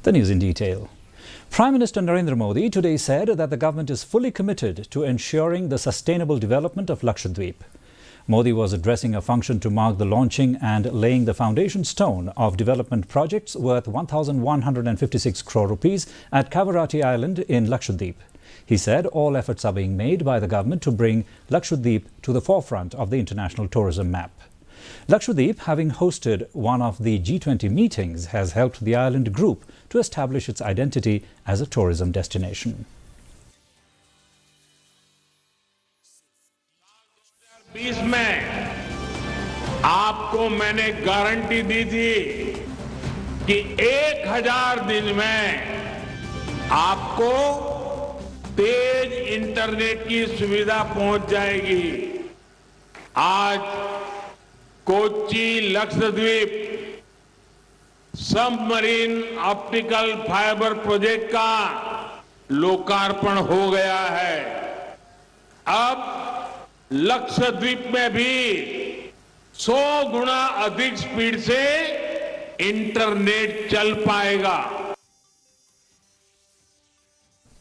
The news in detail. Prime Minister Narendra Modi today said that the government is fully committed to ensuring the sustainable development of Lakshadweep. Modi was addressing a function to mark the launching and laying the foundation stone of development projects worth 1,156 crore rupees at Kavaratti Island in Lakshadweep. He said all efforts are being made by the government to bring Lakshadweep to the forefront of the international tourism map. Lakshadweep, having hosted one of the G20 meetings, has helped the island group to establish its identity as a tourism destination. 2020 में आपको मैंने guarantee दी थी कि 1000 दिन में आपको तेज internet की सुविधा पहुंच जाएगी। आज Kochi Lakshadweep submarine optical fibre project का लोकार्पण हो गया है। अब लक्षद्वीप में भी 100 गुना अधिक स्पीड से इंटरनेट चल पाएगा।